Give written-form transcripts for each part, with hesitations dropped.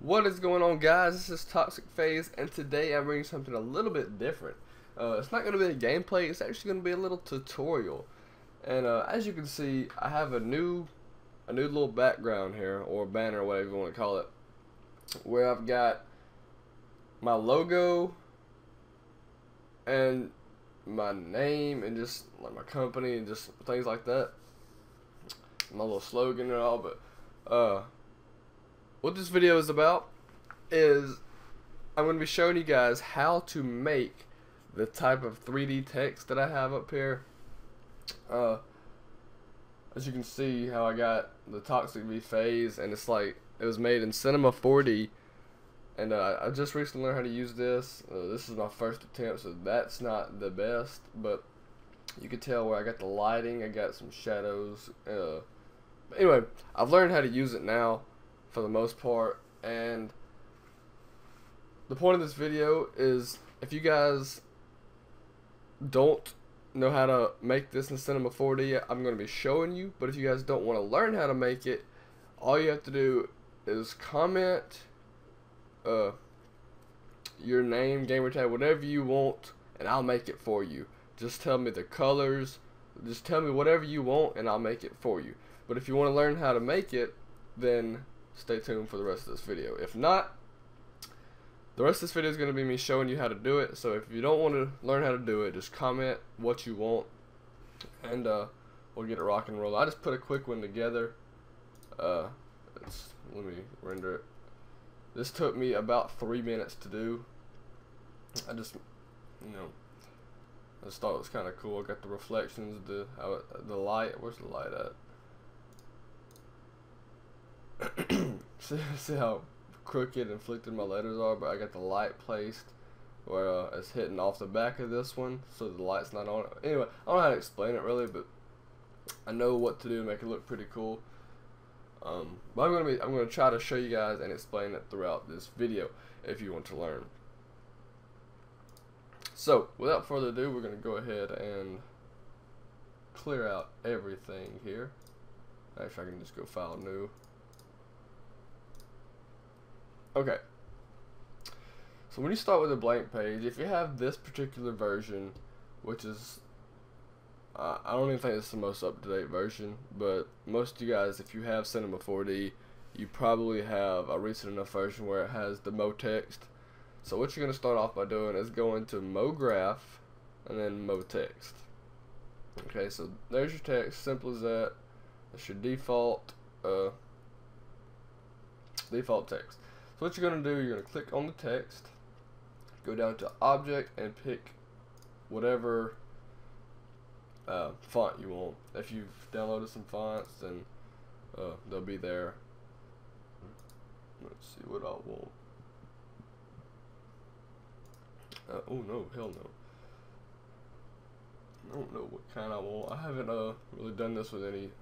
What is going on, guys? This is Toxic Phase, and today I'm bringing something a little bit different. It's not going to be a gameplay, it's actually going to be a little tutorial. And as you can see, I have a new little background here, or banner, whatever you want to call it, where I've got my logo and my name and just like my company and just things like that. My little slogan and all, but what this video is about is I'm going to be showing you guys how to make the type of 3D text that I have up here. As you can see how I got the Toxic V Phase, and it's like it was made in Cinema 4D, and I just recently learned how to use this. This is my first attempt, so that's not the best, but you can tell where I got the lighting, I got some shadows. But anyway, I've learned how to use it now for the most part, and the point of this video is if you guys don't know how to make this in Cinema 4D, I'm going to be showing you. But if you guys don't want to learn how to make it, all you have to do is comment your name, gamertag, whatever you want, and I'll make it for you. Just tell me the colors, just tell me whatever you want and I'll make it for you. But if you want to learn how to make it, then stay tuned for the rest of this video. If not, the rest of this video is going to be me showing you how to do it. So if you don't want to learn how to do it, just comment what you want, and we'll get it rock and roll. I just put a quick one together. Let me render it. This took me about 3 minutes to do. I just thought it was kind of cool. I got the reflections, the light. Where's the light at? see how crooked and flicked my letters are, but I got the light placed where it's hitting off the back of this one, so the light's not on it. Anyway, I don't know how to explain it really, but I know what to do to make it look pretty cool. But I'm gonna try to show you guys and explain it throughout this video if you want to learn. So without further ado, we're gonna go ahead and clear out everything here. Actually, I can just go File, New. Okay, so when you start with a blank page, if you have this particular version, which is, I don't even think it's the most up-to-date version, but most of you guys, if you have Cinema 4D, you probably have a recent enough version where it has the MoText. So what you're going to start off by doing is going to MoGraph and then MoText. Okay, so there's your text, simple as that. That's your default text. So what you're going to do, you're going to click on the text, go down to Object, and pick whatever font you want. If you've downloaded some fonts, then they'll be there. Let's see what I want. Oh no, hell no. I don't know what kind I want. I haven't really done this with any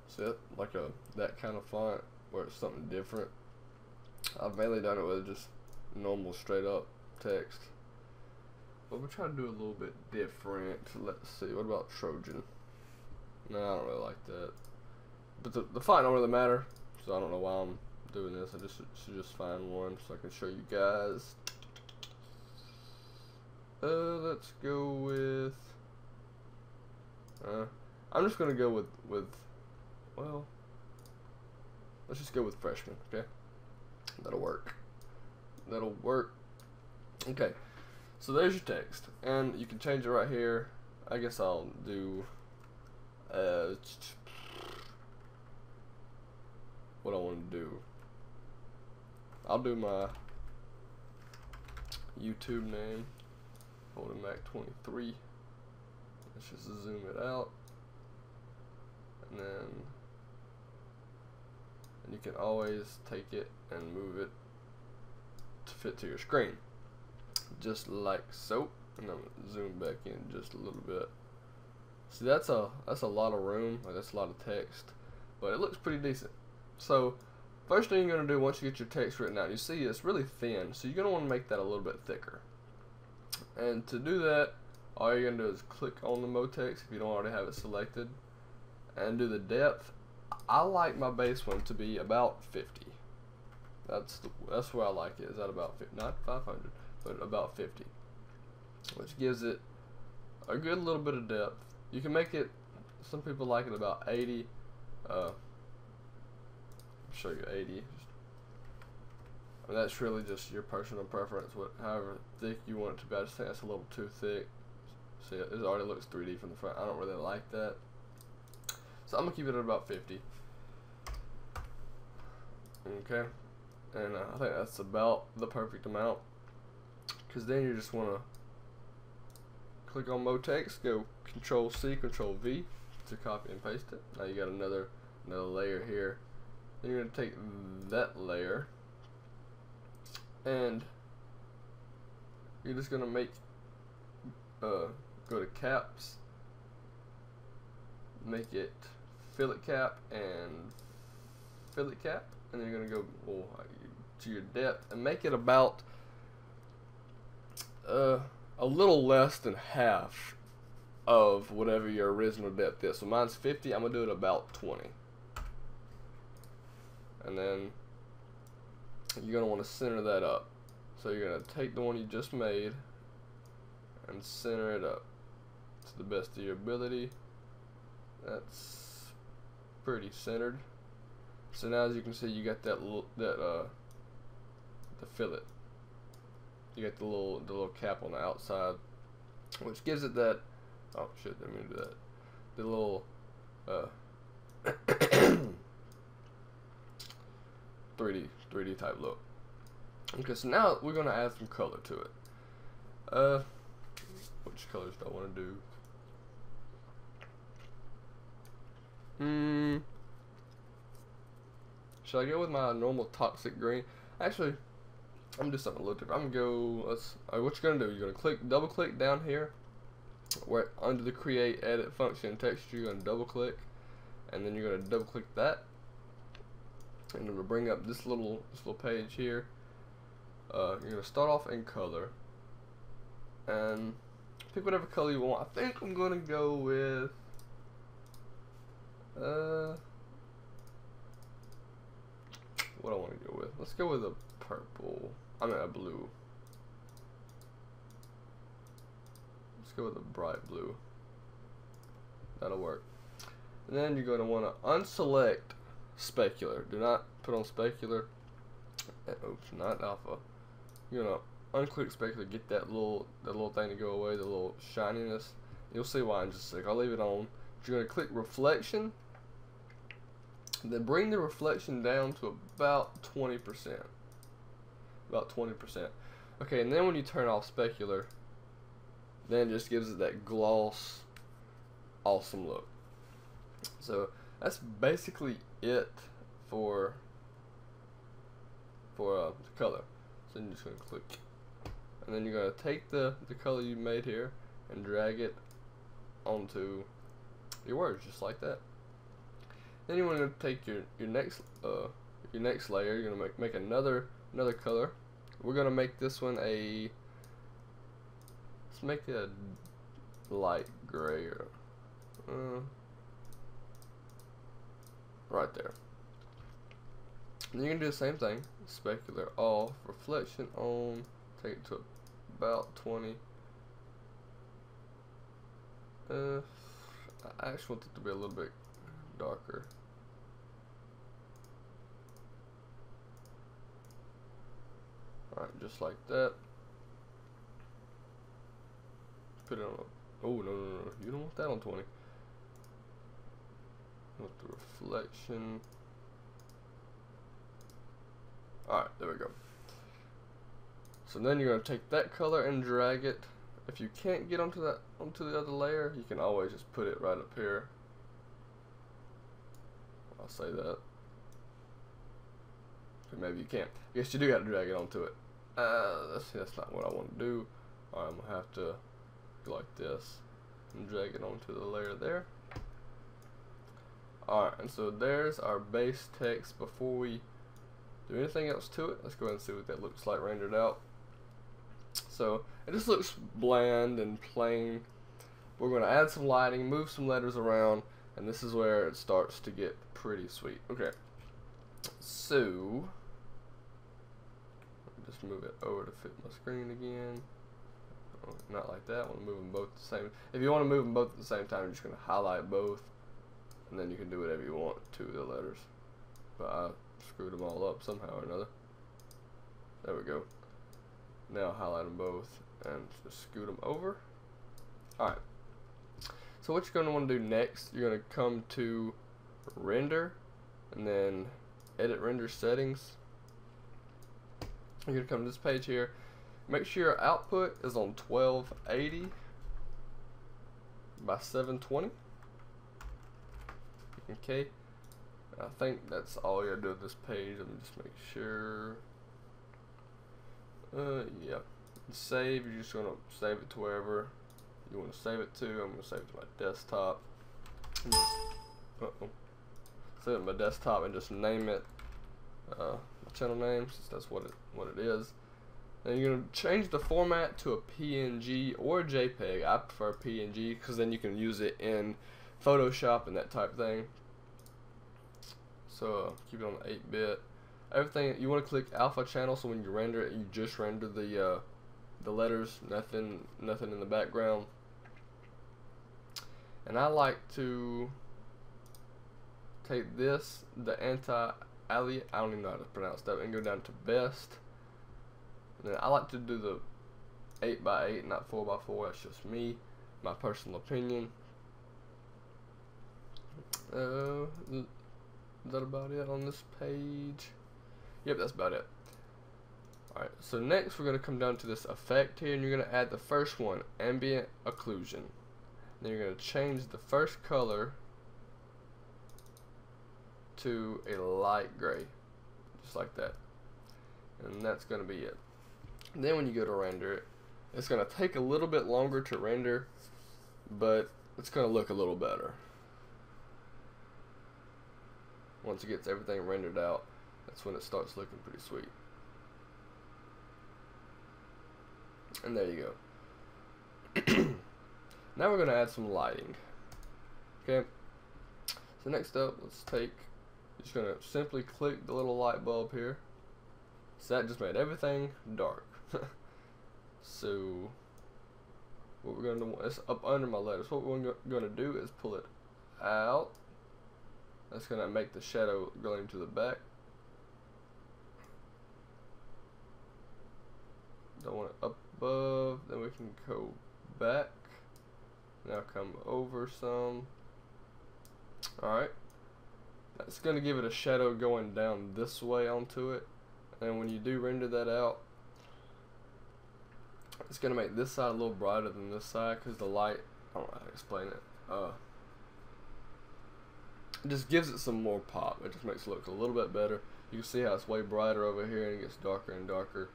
set, like that kind of font where it's something different. I've mainly done it with just normal straight up text, but we'll try to do a little bit different. Let's see, what about Trojan? No, I don't really like that, but the font don't really matter, so I don't know why I'm doing this. I just should just find one so I can show you guys. Let's go with I'm just gonna go with well, let's just go with Freshman. Okay, that'll work. That'll work. Okay, so there's your text, and you can change it right here. I guess I'll do what I want to do. I'll do my YouTube name, Golden Mac 23. Let's just zoom it out, and you can always take it and move it to fit to your screen, just like so. And I'm gonna zoom back in just a little bit. See, that's a lot of room, like that's a lot of text, but it looks pretty decent. So first thing you're gonna do once you get your text written out, you see it's really thin, so you're gonna want to make that a little bit thicker. And to do that, all you're gonna do is click on the MoText if you don't already have it selected, and do the depth. I like my base one to be about 50. That's where I like it. Is at about not 500, but about 50, which gives it a good little bit of depth. You can make it. Some people like it about 80. I'll show you 80. And that's really just your personal preference. However thick you want it to be. I just think that's a little too thick. See, it already looks 3D from the front. I don't really like that. So I'm gonna keep it at about 50. Okay, and I think that's about the perfect amount. Cause then you just wanna click on MoText, go Control C, Control V to copy and paste it. Now you got another layer here. Then you're gonna take that layer, and you're just gonna make go to caps, make it fillet cap and fillet cap, and then you're gonna go to your depth and make it about a little less than half of whatever your original depth is. So mine's 50. I'm gonna do it about 20, and then you're gonna want to center that up. So you're gonna take the one you just made and center it up to the best of your ability. That's pretty centered. So now, as you can see, you got the fillet. You got the little cap on the outside, which gives it that. Oh shit! Didn't mean to do that. The little 3D type look. Okay, so now we're gonna add some color to it. Which colors do I want to do? Should I go with my normal toxic green? Actually, I'm gonna do something a little different. I'm gonna go. What you're gonna do? You're gonna double click down here, where under the Create Edit function texture, you're gonna double click, and then you're gonna double click that, and it'll bring up this little page here. You're gonna start off in color, and pick whatever color you want. I think I'm gonna go with what I want to go with. Let's go with a purple. I mean a blue. Let's go with a bright blue. That'll work. And then you're going to want to unselect specular. Do not put on specular. Oops, not alpha. You're gonna unclick specular. Get that little thing to go away. The little shininess. You'll see why in just a sec. I'll leave it on. You're gonna click reflection. Then bring the reflection down to about 20%. About 20%. Okay, and then when you turn off specular, then it just gives it that gloss, awesome look. So that's basically it for the color. So you're just gonna click, and then you're gonna take the color you made here and drag it onto your words, just like that. Then you want to take your next layer. You're gonna make another color. We're gonna make this one let's make it a light gray, or right there. And you're gonna do the same thing. Specular off, reflection on. Take it to about 20. I actually want it to be a little bit darker. Alright, just like that. Put it on a, oh no, you don't want that on 20. You want the reflection. Alright, there we go. So then you're going to take that color and drag it. If you can't get onto the other layer, you can always just put it right up here. I'll say that. But maybe you can't. I guess you do got to drag it onto it. That's not what I want to do. Alright, I'm going to have to go like this and drag it onto the layer there. Alright, and so there's our base text. Before we do anything else to it, let's go ahead and see what that looks like rendered out. So it just looks bland and plain. We're going to add some lighting, move some letters around, and this is where it starts to get pretty sweet. Okay, so just move it over to fit my screen again. Oh, not like that. I want to move them both the same. If you want to move them both at the same time, you're just going to highlight both, and then you can do whatever you want to the letters. But I screwed them all up somehow or another. There we go. Now highlight them both and just scoot them over. Alright. So what you're going to want to do next, you're going to come to render and then edit render settings. You're going to come to this page here. Make sure your output is on 1280 by 720. Okay. I think that's all you gotta do with this page. Let me just make sure. Yeah. Save, you're just gonna save it to wherever you want to save it to. I'm gonna save it to my desktop. Save it to my desktop and just name it my channel name, since that's what it is. Then you're gonna change the format to a PNG or a JPEG. I prefer PNG because then you can use it in Photoshop and that type of thing. So keep it on 8-bit. Everything you want to click alpha channel, so when you render it, you just render the letters, nothing in the background. And I like to take this, the anti-alias, I don't even know how to pronounce that, and go down to best. And then I like to do the 8x8, not 4x4. That's just me, my personal opinion. Is that about it on this page? Yep, that's about it. Alright, so next we're going to come down to this effect here, and you're going to add the first one, ambient occlusion. Then you're going to change the first color to a light gray, just like that. And that's going to be it. And then when you go to render it, it's going to take a little bit longer to render, but it's going to look a little better. Once it gets everything rendered out, that's when it starts looking pretty sweet. And there you go. Now we're going to add some lighting. Okay. So next up, just going to simply click the little light bulb here. So that just made everything dark. So what we're going to do, it's up under my letters. What we're going to do is pull it out. That's going to make the shadow going to the back. Don't want it up above. Then we can go back. Now come over some. Alright. That's going to give it a shadow going down this way onto it. And when you do render that out, it's going to make this side a little brighter than this side because the light, I don't know how to explain it. It just gives it some more pop. It just makes it look a little bit better. You can see how it's way brighter over here and it gets darker and darker.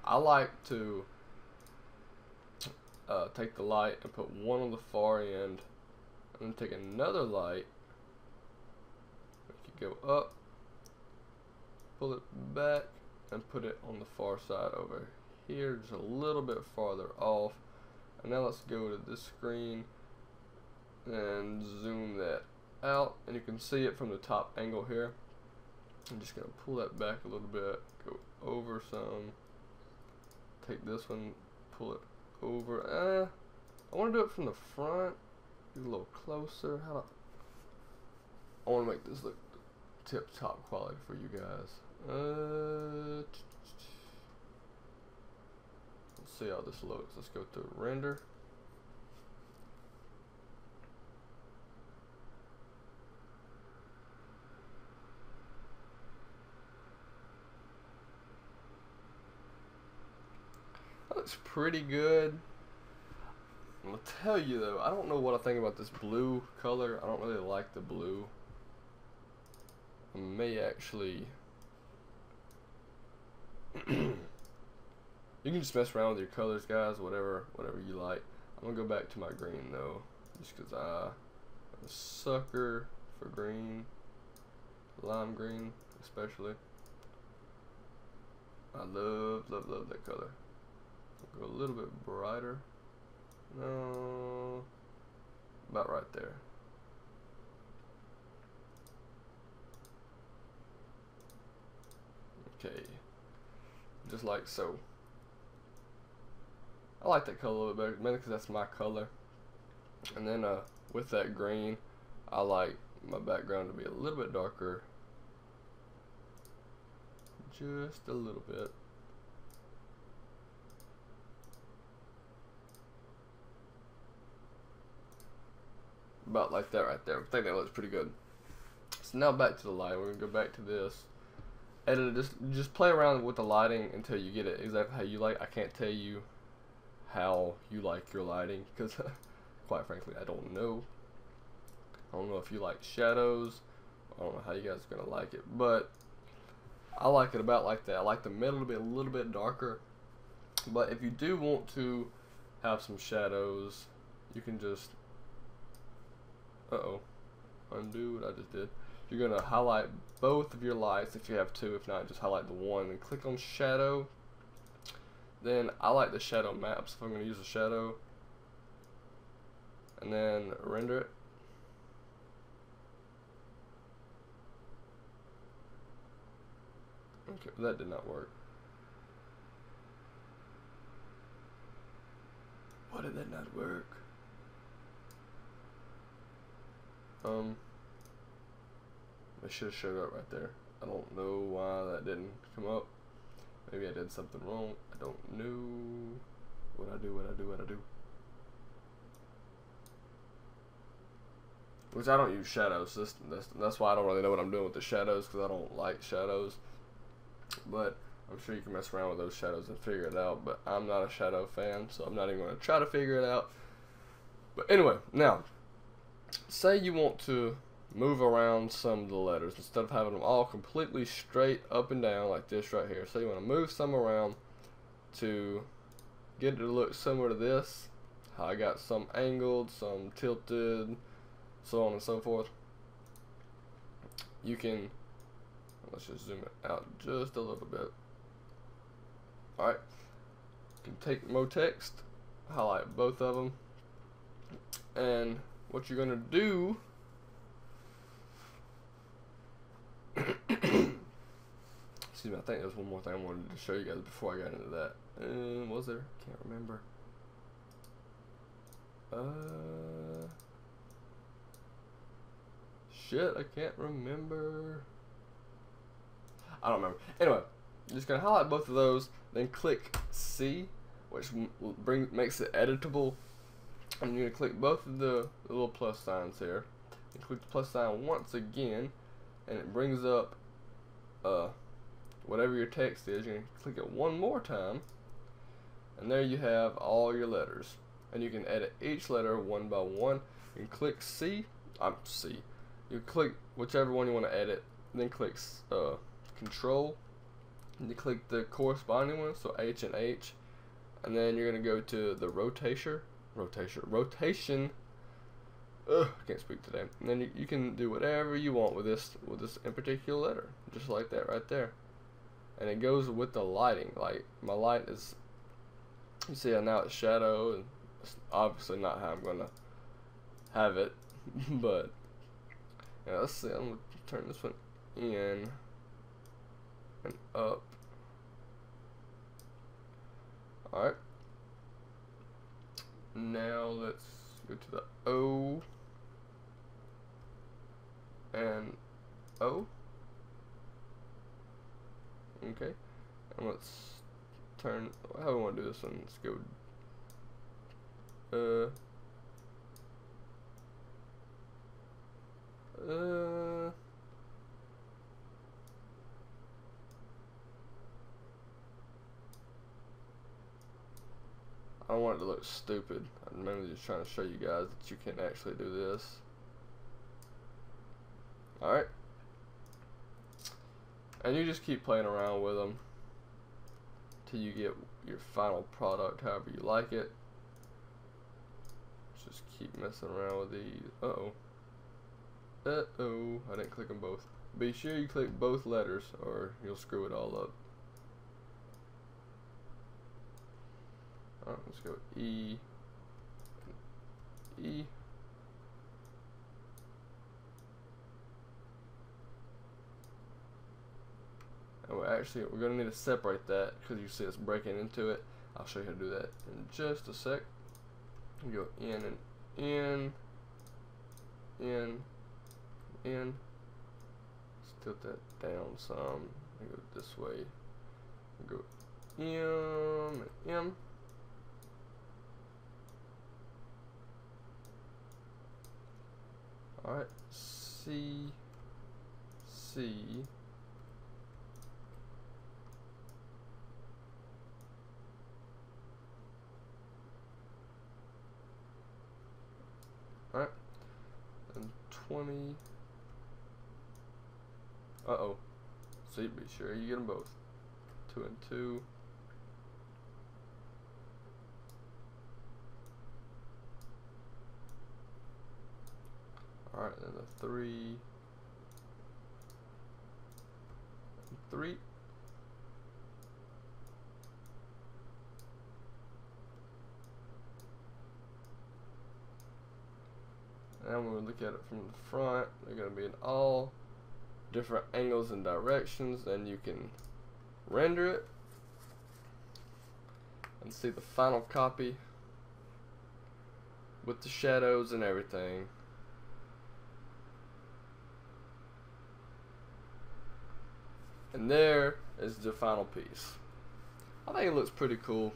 I like to take the light and put one on the far end, and then take another light. You go up, pull it back, and put it on the far side over here, just a little bit farther off. And now let's go to this screen and zoom that out, and you can see it from the top angle here. I'm just gonna pull that back a little bit, go over some, take this one, pull it over. I want to do it from the front, do a little closer. I want to make this look tip-top quality for you guys. Let's see how this looks. Let's go to render. That looks pretty good. I'm gonna tell you though, I don't know what I think about this blue color. I don't really like the blue. I may actually you can just mess around with your colors, guys, whatever you like. I'm gonna go back to my green though, just because I'm a sucker for green, lime green especially. I love that color. Go a little bit brighter. No, about right there. Okay. just like so. I like that color a little bit better, mainly because that's my color. And then with that green, I like my background to be a little bit darker, just a little bit. About like that right there. I think that looks pretty good. So now back to the light. We're gonna go back to this. Edit it. Just play around with the lighting until you get it exactly how you like. I can't tell you how you like your lighting because, quite frankly, I don't know. I don't know if you like shadows. I don't know how you guys are gonna like it, but I like it about like that. I like the middle to be a little bit darker. But if you do want to have some shadows, you can just undo what I just did. You're gonna highlight both of your lights if you have two. If not, just highlight the one and click on shadow. Then I like the shadow maps if I'm gonna use a shadow, and then render it. Okay, that did not work. Why did that not work? I should have showed up right there. I don't know why that didn't come up. Maybe I did something wrong. I don't know what I do. Which I don't use shadows. That's why I don't really know what I'm doing with the shadows, because I don't like shadows. But I'm sure you can mess around with those shadows and figure it out. But I'm not a shadow fan, so I'm not even going to try to figure it out. But anyway, now, say you want to move around some of the letters instead of having them all completely straight up and down like this right here. So you want to move some around to get it to look similar to this. How I got some angled, some tilted, so on and so forth. You can, let's just zoom it out just a little bit. Alright, you can take more text, highlight both of them, and what you're going to do excuse me, I think there's one more thing I wanted to show you guys before I got into that. Was there? Can't remember. Shit, I can't remember. I don't remember. Anyway, you're just gonna highlight both of those, then click C, which makes it editable. And you're gonna click both of the little plus signs here, and click the plus sign once again, and it brings up whatever your text is. You're gonna click it one more time, and there you have all your letters. And you can edit each letter one by one. You can click C. You click whichever one you want to edit, then click Control, and you click the corresponding one, so H and H, and then you're gonna go to the rotation. I can't speak today. And then you can do whatever you want with this in particular letter, just like that right there. And it goes with the lighting. Like my light is, you see how now it's shadow, and it's obviously not how I'm gonna have it, but yeah, let's see. I'm gonna turn this one in and up. Alright. Now let's go to the O and O. Okay. And let's turn, how do we want to do this one? Let's go I don't want it to look stupid. I'm mainly just trying to show you guys that you can actually do this. Alright. And you just keep playing around with them till you get your final product however you like it. Just keep messing around with these. I didn't click them both. Be sure you click both letters or you'll screw it all up. Alright, let's go E. E. And we're gonna need to separate that because you see it's breaking into it. I'll show you how to do that in just a sec. We go in and in, in. Let's tilt that down some. We go this way. We go in and in. Alright, C. Alright, and 20. Uh-oh. See, be sure you get them both. 2 and 2. Alright, then the 3. And 3. And when we look at it from the front, they're going to be in all different angles and directions. Then you can render it and see the final copy with the shadows and everything. And there is the final piece. I think it looks pretty cool.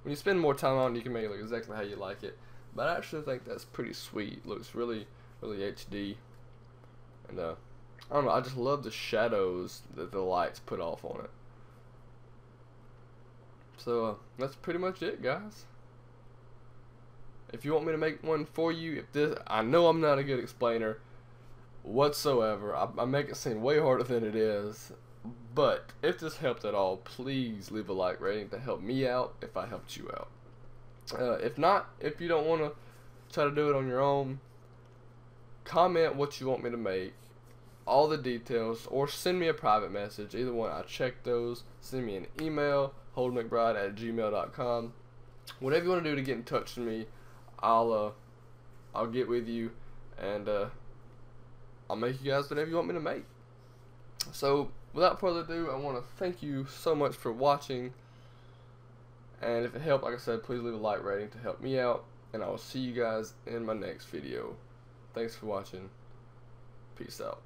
When you spend more time on it, you can make it look exactly how you like it. But I actually think that's pretty sweet. It looks really, really HD. And I don't know, I just love the shadows that the lights put off on it. So that's pretty much it, guys. If you want me to make one for you, I know I'm not a good explainer whatsoever. I make it seem way harder than it is. But if this helped at all, please leave a like rating to help me out if I helped you out. If not, if you don't want to try to do it on your own, comment what you want me to make, all the details, or send me a private message. Either one, I check those. Send me an email, holdenmcbride@gmail.com. Whatever you want to do to get in touch with me, I'll get with you, and I'll make you guys whatever you want me to make. So without further ado, I want to thank you so much for watching, and if it helped, like I said, please leave a like rating to help me out, and I will see you guys in my next video. Thanks for watching. Peace out.